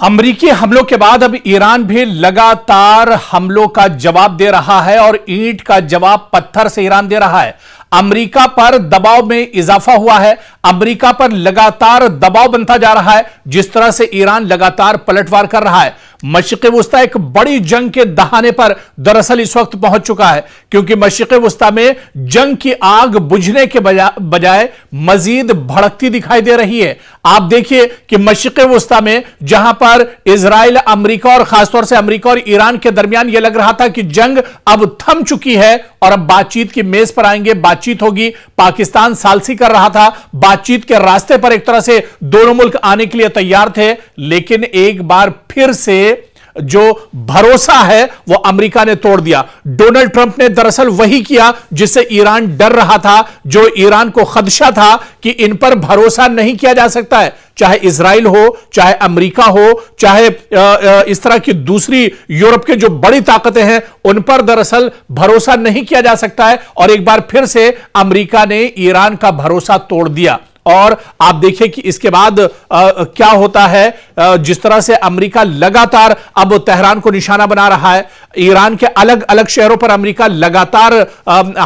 अमेरिकी हमलों के बाद अब ईरान भी लगातार हमलों का जवाब दे रहा है और ईंट का जवाब पत्थर से ईरान दे रहा है। अमेरिका पर दबाव में इजाफा हुआ है। अमेरिका पर लगातार दबाव बनता जा रहा है। जिस तरह से ईरान लगातार पलटवार कर रहा है, मशरिक़ वुस्ता एक बड़ी जंग के दहाने पर दरअसल इस वक्त पहुंच चुका है, क्योंकि मशरिक़ वुस्ता में जंग की आग बुझने के बजाय मजीद भड़कती दिखाई दे रही है। आप देखिए कि मशरिक़ वुस्ता में जहां पर इजराइल, अमेरिका और खासतौर से अमेरिका और ईरान के दरमियान यह लग रहा था कि जंग अब थम चुकी है और अब बातचीत की मेज पर आएंगे, बातचीत होगी। पाकिस्तान सालसी कर रहा था, बातचीत के रास्ते पर एक तरह से दोनों मुल्क आने के लिए तैयार थे, लेकिन एक बार फिर से जो भरोसा है वो अमेरिका ने तोड़ दिया। डोनाल्ड ट्रंप ने दरअसल वही किया जिससे ईरान डर रहा था, जो ईरान को खदशा था कि इन पर भरोसा नहीं किया जा सकता है, चाहे इजराइल हो, चाहे अमेरिका हो, चाहे इस तरह की दूसरी यूरोप के जो बड़ी ताकतें हैं, उन पर दरअसल भरोसा नहीं किया जा सकता है। और एक बार फिर से अमेरिका ने ईरान का भरोसा तोड़ दिया। और आप देखिए कि इसके बाद क्या होता है। जिस तरह से अमेरिका लगातार अब तेहरान को निशाना बना रहा है, ईरान के अलग अलग शहरों पर अमेरिका लगातार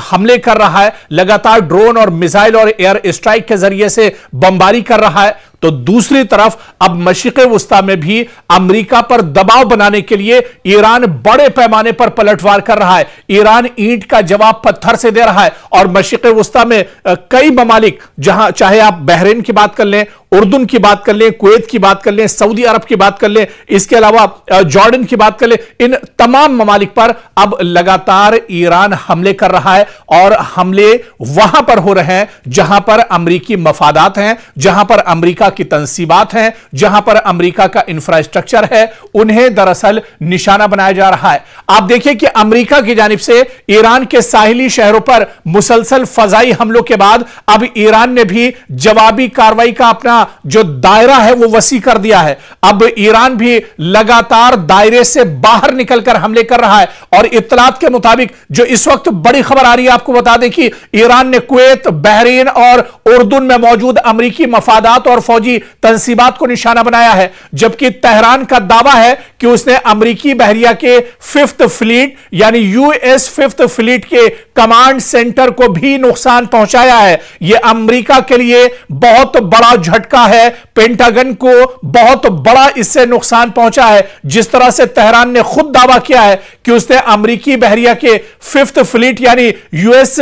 हमले कर रहा है, लगातार ड्रोन और मिसाइल और एयर स्ट्राइक के जरिए से बमबारी कर रहा है, तो दूसरी तरफ अब मशरिक़ वुस्ता में भी अमेरिका पर दबाव बनाने के लिए ईरान बड़े पैमाने पर पलटवार कर रहा है। ईरान ईंट का जवाब पत्थर से दे रहा है और मशरिक़ वुस्ता में कई ममालिक, जहां चाहे आप बहरीन की बात कर लें, उर्दून की बात कर लें, कुवैत की बात कर लें, सऊदी अरब की बात कर लें, इसके अलावा जॉर्डन की बात कर लें, इन तमाम ममालिक पर अब लगातार ईरान हमले कर रहा है। और हमले वहां पर हो रहे हैं जहां पर अमेरिकी मफादात हैं, जहां पर अमेरिका की तंसीबात हैं, जहां पर अमेरिका का इंफ्रास्ट्रक्चर है, उन्हें दरअसल निशाना बनाया जा रहा है। आप देखिए कि अमेरिका की जानिब से ईरान के साहिली शहरों पर मुसलसल फजाई हमलों के बाद अब ईरान ने भी जवाबी कार्रवाई का अपना जो दायरा है वो वसी कर दिया है। अब ईरान भी लगातार दायरे से बाहर निकलकर हमले कर रहा है। और इत्तलात के मुताबिक जो इस वक्त बड़ी खबर आ रही है, आपको बता दें कि ईरान ने कुवैत, बहरीन और उर्दून में मौजूद अमेरिकी मफादात और फौजी तंसीबात को निशाना बनाया है, जबकि तेहरान का दावा है कि उसने अमेरिकी बहरिया के 5th फ्लीट यानी यूएस 5th फ्लीट के कमांड सेंटर को भी नुकसान पहुंचाया है। यह अमेरिका के लिए बहुत बड़ा झटका है, पेंटागन को बहुत बड़ा इससे नुकसान पहुंचा है। जिस तरह से तेहरान ने खुद दावा किया है कि उसने अमेरिकी बहरिया के 5th फ्लीट यानी यूएस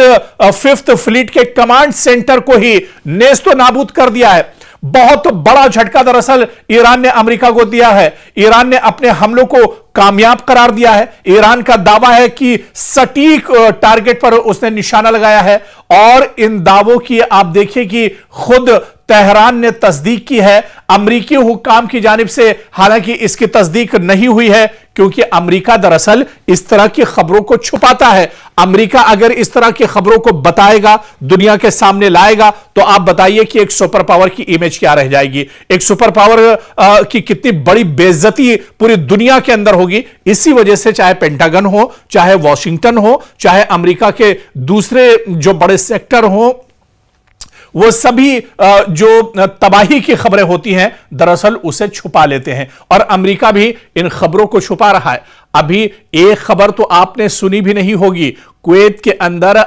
5th फ्लीट के कमांड सेंटर को ही नेस्तो नाबूद कर दिया है। बहुत बड़ा झटका दरअसल ईरान ने अमेरिका को दिया है। ईरान ने अपने हमलों को कामयाब करार दिया है। ईरान का दावा है कि सटीक टारगेट पर उसने निशाना लगाया है। और इन दावों की आप देखिए कि खुद तेहरान ने तस्दीक की है अमेरिकी हुक्काम की जानिब से। हालांकि इसकी तस्दीक नहीं हुई है, क्योंकि अमेरिका दरअसल इस तरह की खबरों को छुपाता है। अमेरिका अगर इस तरह की खबरों को बताएगा, दुनिया के सामने लाएगा, तो आप बताइए कि एक सुपर पावर की इमेज क्या रह जाएगी, एक सुपर पावर की कितनी बड़ी बेइज्जती पूरी दुनिया के अंदर होगी। इसी वजह से चाहे पेंटागन हो, चाहे वॉशिंगटन हो, चाहे अमेरिका के दूसरे जो बड़े सेक्टर हो, वो सभी जो तबाही की खबरें होती हैं दरअसल उसे छुपा लेते हैं। और अमेरिका भी इन खबरों को छुपा रहा है। अभी एक खबर तो आपने सुनी भी नहीं होगी, कुवैत के अंदर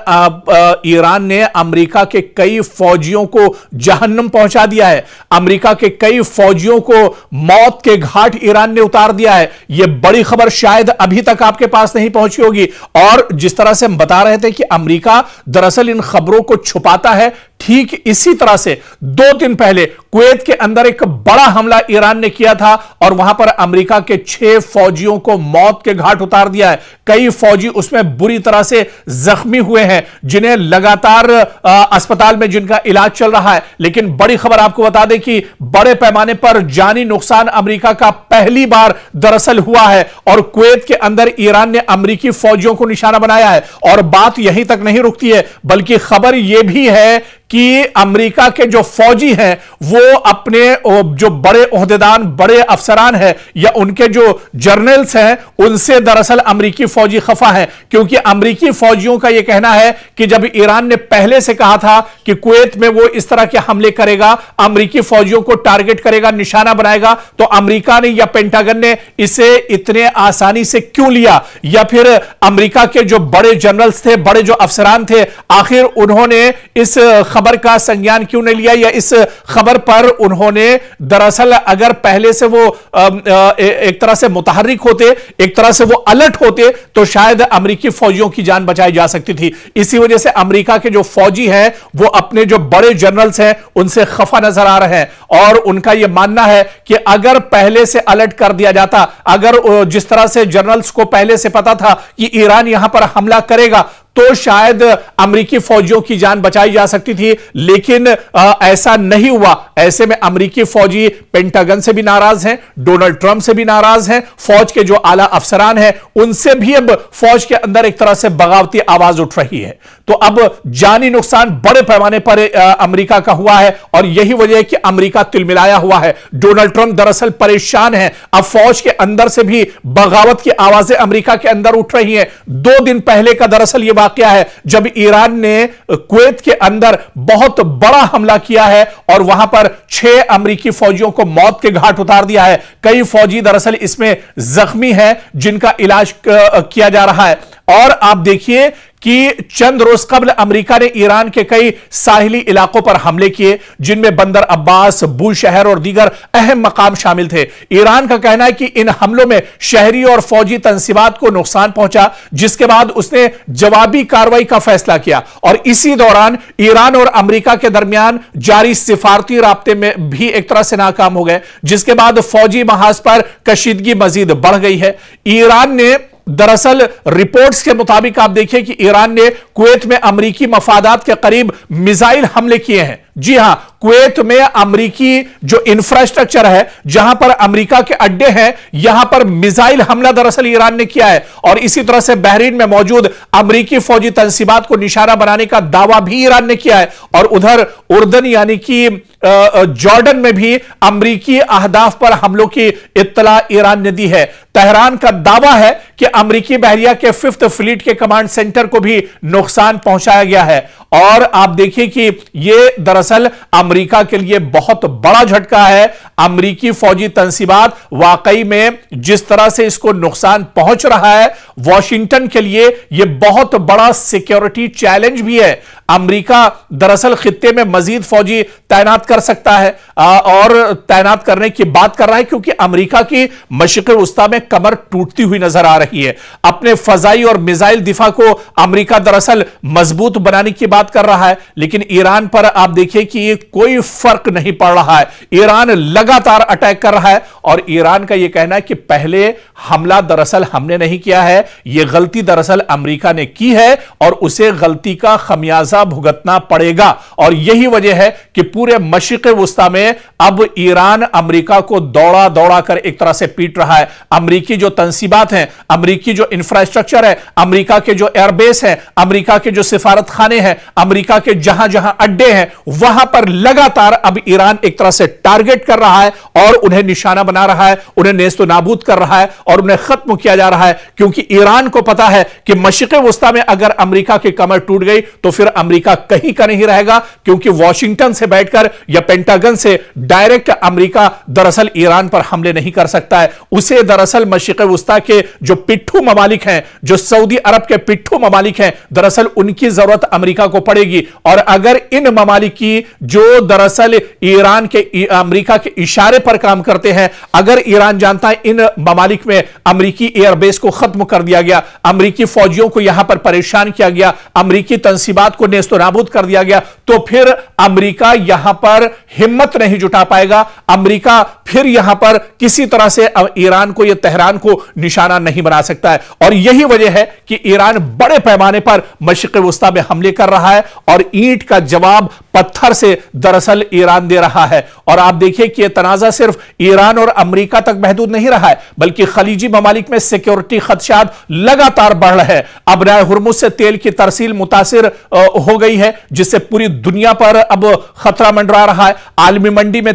ईरान ने अमेरिका के कई फौजियों को जहन्नम पहुंचा दिया है। अमेरिका के कई फौजियों को मौत के घाट ईरान ने उतार दिया है। यह बड़ी खबर शायद अभी तक आपके पास नहीं पहुंची होगी। और जिस तरह से हम बता रहे थे कि अमेरिका दरअसल इन खबरों को छुपाता है, ठीक इसी तरह से 2 दिन पहले कुवैत के अंदर एक बड़ा हमला ईरान ने किया था और वहां पर अमेरिका के 6 फौजियों को मौत के घाट उतार दिया है। कई फौजी उसमें बुरी तरह से जख्मी हुए हैं, जिन्हें लगातार अस्पताल में जिनका इलाज चल रहा है। लेकिन बड़ी खबर आपको बता दें कि बड़े पैमाने पर जानी नुकसान अमेरिका का पहली बार दरअसल हुआ है। और कुवैत के अंदर ईरान ने अमेरिकी फौजियों को निशाना बनाया है। और बात यहीं तक नहीं रुकती है, बल्कि खबर यह भी है कि अमेरिका के जो फौजी हैं वो अपने जो बड़े ओहदेदार, बड़े अफसरान हैं या उनके जो जर्नल्स हैं उनसे दरअसल अमेरिकी फौजी खफा हैं, क्योंकि अमेरिकी फौजियों का यह कहना है कि जब ईरान ने पहले से कहा था कि कुवैत में वो इस तरह के हमले करेगा, अमेरिकी फौजियों को टारगेट करेगा, निशाना बनाएगा, तो अमेरिका ने या पेंटागन ने इसे इतने आसानी से क्यों लिया, या फिर अमेरिका के जो बड़े जनरल्स थे, बड़े जो अफसरान थे, आखिर उन्होंने इस खबर का संज्ञान क्यों नहीं लिया, या इस खबर पर उन्होंने दरअसल अगर पहले से वो एक तरह से मुतहर्रिक होते, एक तरह से वो अलर्ट होते, तो शायद अमेरिकी फौजियों की जान बचाई जा सकती थी। इसी वजह से अमेरिका के जो फौजी हैं वो अपने जो बड़े जनरल्स हैं उनसे खफा नजर आ रहे हैं और उनका यह मानना है कि अगर पहले से अलर्ट कर दिया जाता, अगर जिस तरह से जनरल्स को पहले से पता था कि ईरान यहां पर हमला करेगा, तो शायद अमेरिकी फौजियों की जान बचाई जा सकती थी, लेकिन ऐसा नहीं हुआ। ऐसे में अमेरिकी फौजी पेंटागन से भी नाराज हैं, डोनाल्ड ट्रंप से भी नाराज हैं, फौज के जो आला अफसरान हैं उनसे भी अब फौज के अंदर एक तरह से बगावती आवाज उठ रही है। तो अब जानी नुकसान बड़े पैमाने पर अमेरिका का हुआ है और यही वजह है कि अमेरिका तिलमिलाया हुआ है। डोनाल्ड ट्रंप दरअसल परेशान है। अब फौज के अंदर से भी बगावत की आवाजें अमेरिका के अंदर उठ रही हैं। 2 दिन पहले का दरअसल यह वाकया है जब ईरान ने कुवैत के अंदर बहुत बड़ा हमला किया है और वहां पर 6 अमेरिकी फौजियों को मौत के घाट उतार दिया है। कई फौजी दरअसल इसमें जख्मी हैं जिनका इलाज किया जा रहा है। और आप देखिए कि चंद रोज कबल अमेरिका ने ईरान के कई साहिली इलाकों पर हमले किए, जिनमें बंदर अब्बास, बूशहर और दीगर अहम मकाम शामिल थे। ईरान का कहना है कि इन हमलों में शहरी और फौजी तंसीबात को नुकसान पहुंचा, जिसके बाद उसने जवाबी कार्रवाई का फैसला किया। और इसी दौरान ईरान और अमेरिका के दरमियान जारी सिफारती राब्ते में भी एक तरह से नाकाम हो गए, जिसके बाद फौजी महाज पर कशीदगी मजीद बढ़ गई है। ईरान ने दरअसल रिपोर्ट्स के मुताबिक आप देखिए कि ईरान ने कुवैत में अमेरिकी मफादात के करीब मिसाइल हमले किए हैं। जी हां, कुवैत में अमेरिकी जो इंफ्रास्ट्रक्चर है, जहां पर अमेरिका के अड्डे हैं, यहां पर मिसाइल हमला दरअसल ईरान ने किया है। और इसी तरह से बहरीन में मौजूद अमेरिकी फौजी तंसीबात को निशाना बनाने का दावा भी ईरान ने किया है। और उधर उर्दन यानी कि जॉर्डन में भी अमेरिकी अहदाफ पर हमलों की इत्तला ईरान ने दी है। तेहरान का दावा है कि अमेरिकी बहरिया के 5th फ्लीट के कमांड सेंटर को भी नुकसान पहुंचाया गया है। और आप देखिए कि यह दरअसल अमेरिका के लिए बहुत बड़ा झटका है। अमेरिकी फौजी तंसीबात वाकई में जिस तरह से इसको नुकसान पहुंच रहा है, वॉशिंगटन के लिए यह बहुत बड़ा सिक्योरिटी चैलेंज भी है। अमेरिका दरअसल खित्ते में मजीद फौजी तैनात कर सकता है और तैनात करने की बात कर रहा है, क्योंकि अमेरिका की मशरिक़ वुस्ता में कमर टूटती हुई नजर आ रही है। अपने फजाई और मिसाइल दिफा को अमेरिका दरअसल मजबूत बनाने की बात कर रहा है, लेकिन ईरान पर आप देखिए कि ये कोई फर्क नहीं पड़ रहा है। ईरान लगातार अटैक कर रहा है और ईरान का यह कहना है कि पहले हमला दरअसल हमने नहीं किया है, यह गलती दरअसल अमेरिका ने की है और उसे गलती का खमियाजा भुगतना पड़ेगा। और यही वजह है कि पूरे मशरिक़ वुस्ता में अब ईरान अमेरिका को दौड़ा दौड़ा कर एक तरह से पीट रहा है। अमेरिकी जो तंसीबात हैं, अमेरिकी जो इंफ्रास्ट्रक्चर है, अमेरिका के जो एयरबेस हैं, अमेरिका के जो सिफारत खाने हैं, अमेरिका के जहां जहां अड्डे हैं, वहां पर लगातार अब ईरान एक तरह से टारगेट कर रहा है और उन्हें निशाना बना रहा है, उन्हें नेस्त नाबूद कर रहा है और उन्हें खत्म किया जा रहा है। क्योंकि ईरान को पता है कि मशरिक़ वुस्ता में अगर अमेरिका की कमर टूट गई तो फिर अमेरिका कहीं का नहीं रहेगा, क्योंकि वॉशिंगटन से बैठकर या पेंटागन से डायरेक्ट अमेरिका दरअसल ईरान पर हमले नहीं कर सकता है। उसे दरअसल मशरिक़ वुस्ता के जो पिट्ठू ममालिक हैं, जो सऊदी अरब के पिट्ठू ममालिक हैं, दरअसल उनकी जरूरत अमेरिका को पड़ेगी। और अगर इन ममालिक की जो दरअसल ईरान के अमेरिका के इशारे पर काम करते हैं, अगर ईरान जानता है इन ममालिक में अमेरिकी एयरबेस को खत्म कर दिया गया, अमेरिकी फौजियों को यहां पर परेशान किया गया, अमेरिकी तंसीबात को नेस्तो नाबूद कर दिया गया, तो फिर अमेरिका यहां पर हिम्मत नहीं जुटा पाएगा। अमेरिका फिर यहां पर किसी तरह से ईरान को या तेहरान को निशाना नहीं बना सकता है। और यही वजह है कि ईरान बड़े पैमाने पर मशरिक़ वुस्ता में हमले कर रहा है और ईंट का जवाब पत्थर पत्थर से दरअसल ईरान दे रहा है। और आप देखिए कि यह तनाजा सिर्फ ईरान और अमेरिका तक महदूद नहीं रहा है, बल्कि खलीजी ममालिक में सिक्योरिटी खदशात लगातार बढ़ रहे हैं। अब राय हुर्मुज से तेल की तरसील मुतासिर हो गई है, जिससे पूरी दुनिया पर अब खतरा मंडरा रहा है। आलमी मंडी में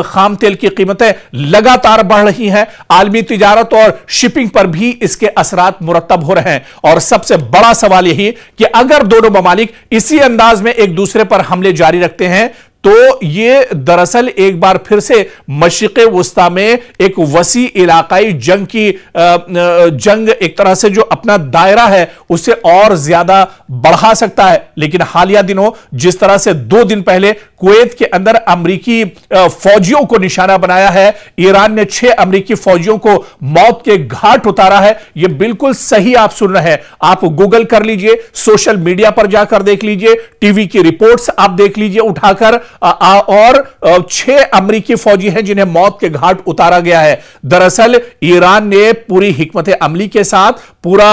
खाम तेल की कीमतें लगातार बढ़ रही हैं। आलमी तिजारत और शिपिंग पर भी इसके असरात मुरतब हो रहे हैं। और सबसे बड़ा सवाल यही कि अगर दोनों ममालिक इसी अंदाज में एक दूसरे पर हमले जारी रखते हैं तो यह दरअसल एक बार फिर से मशरिक़े वुस्ता में एक वसी इलाकाई जंग की जंग एक तरह से जो अपना दायरा है उसे और ज्यादा बढ़ा सकता है। लेकिन हालिया दिनों जिस तरह से 2 दिन पहले कुवैत के अंदर अमरीकी फौजियों को निशाना बनाया है, ईरान ने 6 अमरीकी फौजियों को मौत के घाट उतारा है। यह बिल्कुल सही आप सुन रहे हैं। आप गूगल कर लीजिए, सोशल मीडिया पर जाकर देख लीजिए, टीवी की रिपोर्ट्स आप देख लीजिए उठाकर, और 6 अमरीकी फौजी हैं जिन्हें मौत के घाट उतारा गया है। दरअसल ईरान ने पूरी हिकमत अमली के साथ पूरा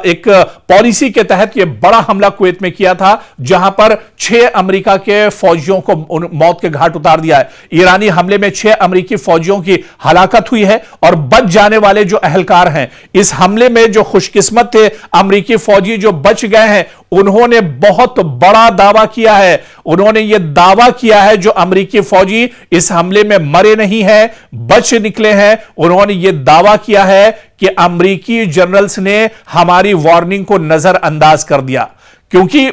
एक पॉलिसी के तहत यह बड़ा हमला कुवैत में किया था, जहां पर 6 अमेरिका के फौजियों को मौत के घाट उतार दिया है। ईरानी हमले में 6 अमेरिकी फौजियों की हलाकत हुई है और बच जाने वाले जो अहलकार हैं, इस हमले में जो खुशकिस्मत थे अमेरिकी फौजी जो बच गए हैं, उन्होंने बहुत बड़ा दावा किया है। उन्होंने यह दावा किया है जो अमेरिकी फौजी इस हमले में मरे नहीं हैं, बच निकले हैं, उन्होंने यह दावा किया है कि अमेरिकी जनरल्स ने हमारी वार्निंग को नजरअंदाज कर दिया। क्योंकि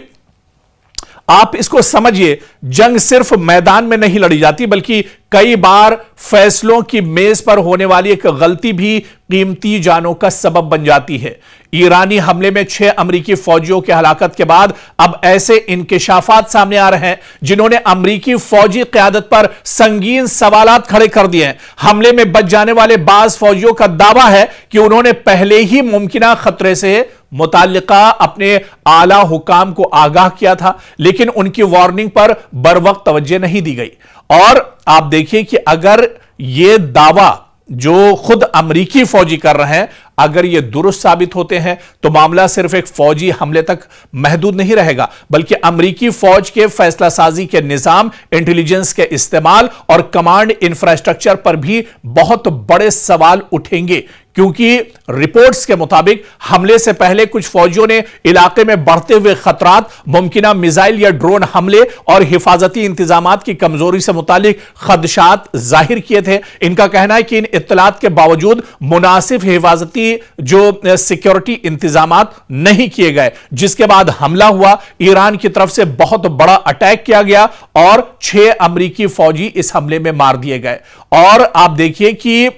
आप इसको समझिए, जंग सिर्फ मैदान में नहीं लड़ी जाती, बल्कि कई बार फैसलों की मेज पर होने वाली एक गलती भी कीमती जानों का सबब बन जाती है। ईरानी हमले में 6 अमरीकी फौजियों की हलाकत के बाद अब ऐसे इंकिशाफात सामने आ रहे हैं जिन्होंने अमरीकी फौजी क़यादत पर संगीन सवालात खड़े कर दिए हैं। हमले में बच जाने वाले बाज फौजियों का दावा है कि उन्होंने पहले ही मुमकिना खतरे से मुताल्लिका अपने आला हुकाम को आगाह किया था, लेकिन उनकी वार्निंग पर बरवक्त तवज्जो नहीं दी गई। और आप देखिए कि अगर यह दावा जो खुद अमरीकी फौजी कर रहे हैं, अगर ये दुरुस्त साबित होते हैं तो मामला सिर्फ एक फौजी हमले तक महदूद नहीं रहेगा, बल्कि अमरीकी फौज के फैसला साजी के निजाम, इंटेलिजेंस के इस्तेमाल और कमांड इंफ्रास्ट्रक्चर पर भी बहुत बड़े सवाल उठेंगे। क्योंकि रिपोर्ट्स के मुताबिक हमले से पहले कुछ फौजियों ने इलाके में बढ़ते हुए खतरात, मुमकिना मिसाइल या ड्रोन हमले और हिफाजती इंतजामात की कमजोरी से मुतालिक खदशात जाहिर किए थे। इनका कहना है कि इन इत्तलात के बावजूद मुनासिब हिफाजती जो सिक्योरिटी इंतजामात नहीं किए गए, जिसके बाद हमला हुआ। ईरान की तरफ से बहुत बड़ा अटैक किया गया और 6 अमरीकी फौजी इस हमले में मार दिए गए। और आप देखिए कि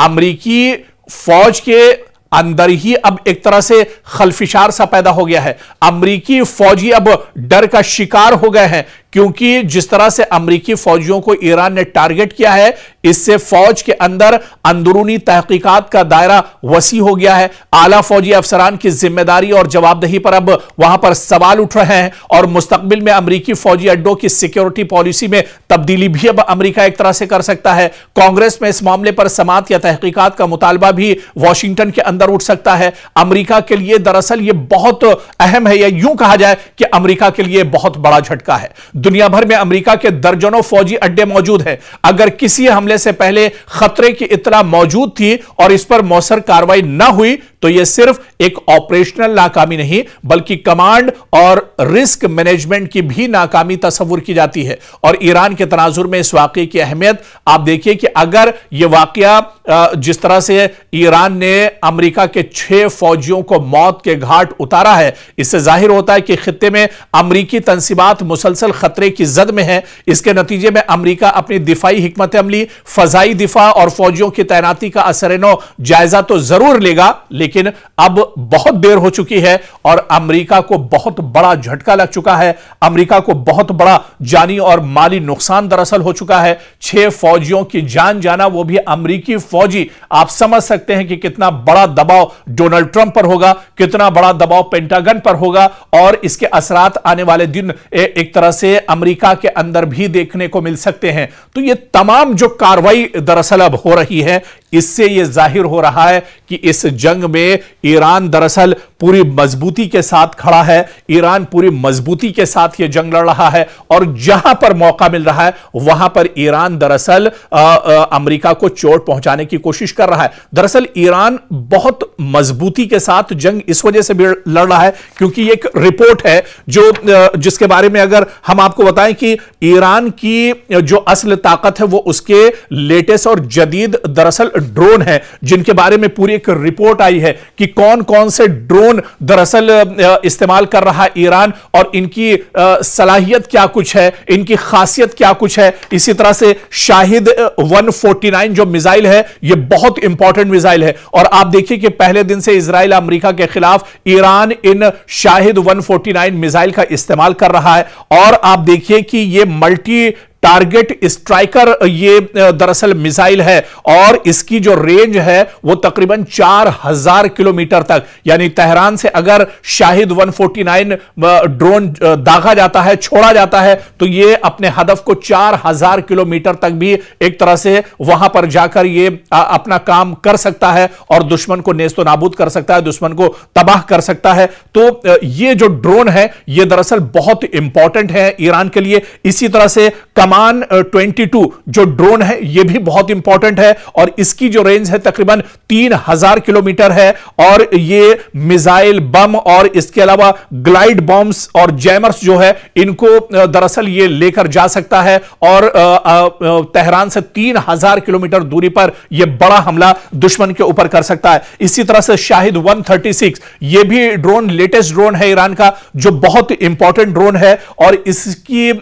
अमरीकी फौज के अंदर ही अब एक तरह से खलफिशार सा पैदा हो गया है। अमरीकी फौजी अब डर का शिकार हो गए हैं, क्योंकि जिस तरह से अमरीकी फौजियों को ईरान ने टारगेट किया है, इससे फौज के अंदर अंदरूनी तहकीकात का दायरा वसी हो गया है। आला फौजी अफसरान की जिम्मेदारी और जवाबदेही पर अब वहां पर सवाल उठ रहे हैं और मुस्तकबिल में अमरीकी फौजी अड्डों की सिक्योरिटी पॉलिसी में तब्दीली भी अब अमरीका एक तरह से कर सकता है। कांग्रेस में इस मामले पर समाअत या तहकीकात का मुतालबा भी वॉशिंगटन के अंदर उठ सकता है। अमरीका के लिए दरअसल यह बहुत अहम है, या यूं कहा जाए कि अमरीका के लिए बहुत बड़ा झटका है। दुनिया भर में अमेरिका के दर्जनों फौजी अड्डे मौजूद हैं। अगर किसी हमले से पहले खतरे की इत्तला मौजूद थी और इस पर मौसर कार्रवाई न हुई तो यह सिर्फ एक ऑपरेशनल नाकामी नहीं, बल्कि कमांड और रिस्क मैनेजमेंट की भी नाकामी तस्वुर की जाती है। और ईरान के तनाजुर में इस वाकये की अहमियत आप देखिए कि अगर यह वाकया जिस तरह से ईरान ने अमेरिका के 6 फौजियों को मौत के घाट उतारा है, इससे जाहिर होता है कि खित्ते में अमरीकी तंसीबात मुसलसल खतरे की जद में है। इसके नतीजे में अमेरिका अपनी दिफाई हिकमत अमली, फजाई दिफा और फौजियों की तैनाती का असर-ए-नौ जायजा तो जरूर लेगा, लेकिन अब बहुत देर हो चुकी है और अमेरिका को बहुत बड़ा झटका लग चुका है। अमेरिका को बहुत बड़ा जानी और माली नुकसान दरअसल हो चुका है। 6 फौजियों की जान जाना, वो भी अमेरिकी फौजी। आप समझ सकते हैं कि कितना बड़ा दबाव डोनाल्ड ट्रंप पर होगा, कितना बड़ा दबाव पेंटागन पर होगा, और इसके असरात आने वाले दिन एक तरह से अमेरिका के अंदर भी देखने को मिल सकते हैं। तो ये तमाम जो कार्रवाई दरअसल अब हो रही है, इससे यह जाहिर हो रहा है कि इस जंग में ईरान दरअसल पूरी मजबूती के साथ खड़ा है, ईरान पूरी मजबूती के साथ यह जंग लड़ रहा है और जहां पर मौका मिल रहा है वहां पर ईरान दरअसल अमेरिका को चोट पहुंचाने की कोशिश कर रहा है। दरअसल ईरान बहुत मजबूती के साथ जंग इस वजह से भी लड़ रहा है क्योंकि एक रिपोर्ट है जिसके बारे में अगर हम आपको बताएं कि ईरान की जो असल ताकत है वो उसके लेटेस्ट और जदीद दरअसल ड्रोन है, जिनके बारे में पूरी एक रिपोर्ट आई है कि कौन कौन से ड्रोन दरअसल इस्तेमाल कर रहा है ईरान और इनकी सलाहियत क्या कुछ है, इनकी खासियत क्या कुछ है। इसी तरह से शाहिद 149 जो मिसाइल है ये बहुत इंपॉर्टेंट मिसाइल है और आप देखिए कि पहले दिन से इजराइल अमेरिका के खिलाफ ईरान इन शाहिद 149 मिसाइल का इस्तेमाल कर रहा है और आप देखिए कि ये मल्टी टारगेट स्ट्राइकर ये दरअसल मिसाइल है और इसकी जो रेंज है वो तकरीबन 4000 किलोमीटर तक, यानी तेहरान से अगर शाहिद 149 ड्रोन दागा जाता है, छोड़ा जाता है तो ये अपने हदफ को 4000 किलोमीटर तक भी एक तरह से वहां पर जाकर ये अपना काम कर सकता है और दुश्मन को नेस्तो नाबूद कर सकता है, दुश्मन को तबाह कर सकता है। तो ये जो ड्रोन है ये दरअसल बहुत इंपॉर्टेंट है ईरान के लिए। इसी तरह से कमान 22 जो ड्रोन है यह भी बहुत इंपॉर्टेंट है और इसकी जो रेंज है तकरीबन 3000 किलोमीटर है और ये मिसाइल, बम और इसके अलावा ग्लाइड बॉम्ब्स और जैमर्स जो है इनको दरअसल ये लेकर जा सकता है और तेहरान से 3000 किलोमीटर दूरी पर यह बड़ा हमला दुश्मन के ऊपर कर सकता है। इसी तरह से शाहिद 136 यह भी ड्रोन लेटेस्ट ड्रोन है ईरान का जो बहुत इंपॉर्टेंट ड्रोन है और इसकी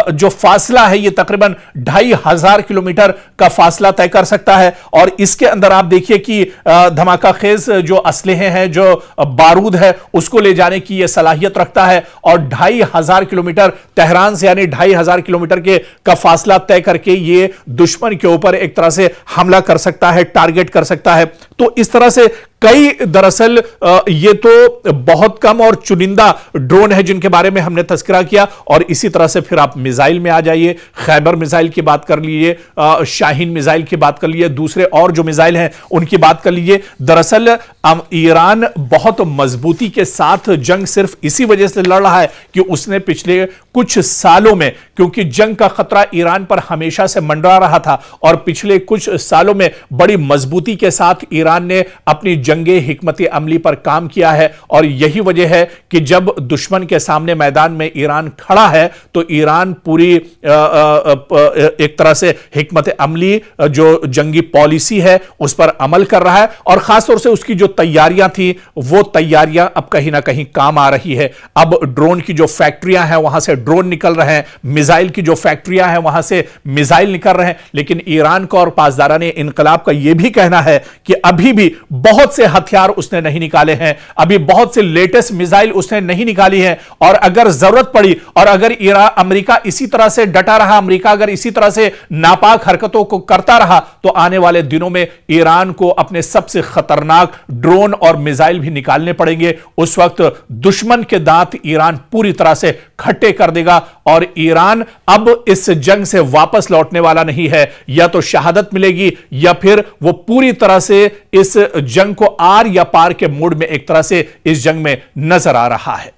जो फासला है ये तकरीबन 2500 किलोमीटर का फासला तय कर सकता है और इसके अंदर आप देखिए कि धमाका खेज जो असलहे हैं, जो बारूद है उसको ले जाने की यह सलाहियत रखता है और 2500 किलोमीटर तेहरान से यानी 2500 किलोमीटर के का फासला तय करके ये दुश्मन के ऊपर एक तरह से हमला कर सकता है, टारगेट कर सकता है। तो इस तरह से कई दरअसल ये तो बहुत कम और चुनिंदा ड्रोन है जिनके बारे में हमने तस्करा किया और इसी तरह से फिर आप मिसाइल में आ जाइए, खैबर मिसाइल की बात कर लीजिए, शाहीन मिसाइल की बात कर लीजिए, दूसरे और जो मिसाइल हैं उनकी बात कर लीजिए। दरअसल ईरान बहुत मजबूती के साथ जंग सिर्फ इसी वजह से लड़ रहा है कि उसने पिछले कुछ सालों में, क्योंकि जंग का खतरा ईरान पर हमेशा से मंडरा रहा था और पिछले कुछ सालों में बड़ी मजबूती के साथ ईरान ने अपनी जंगे हिकमत अमली पर काम किया है और यही वजह है कि जब दुश्मन के सामने मैदान में ईरान खड़ा है तो ईरान पूरी एक तरह से हिकमत अमली जो जंगी पॉलिसी है उस पर अमल कर रहा है और खासतौर से उसकी जो तैयारियां थी वो तैयारियां अब कहीं ना कहीं काम आ रही है। अब ड्रोन की जो फैक्ट्रियां हैं वहां से ड्रोन निकल रहे हैं, मिसाइल की जो फैक्ट्रियां हैं वहां से मिसाइल निकल रहे हैं, लेकिन ईरान का और पासदाराने इनकलाब का यह भी कहना है कि अभी भी बहुत से हथियार उसने नहीं निकाले हैं, अभी बहुत से लेटेस्ट मिसाइल उसने नहीं निकाली है और अगर जरूरत पड़ी और अगर अमेरिका इसी तरह से डटा रहा, अमेरिका अगर इसी तरह से नापाक हरकतों को करता रहा तो आने वाले दिनों में ईरान को अपने सबसे खतरनाक ड्रोन और मिसाइल भी निकालने पड़ेंगे। उस वक्त दुश्मन के दांत ईरान पूरी तरह से खट्टे कर देगा और ईरान अब इस जंग से वापस लौटने वाला नहीं है। या तो शहादत मिलेगी या फिर वो पूरी तरह से इस जंग को आर या पार के मूड में एक तरह से इस जंग में नजर आ रहा है।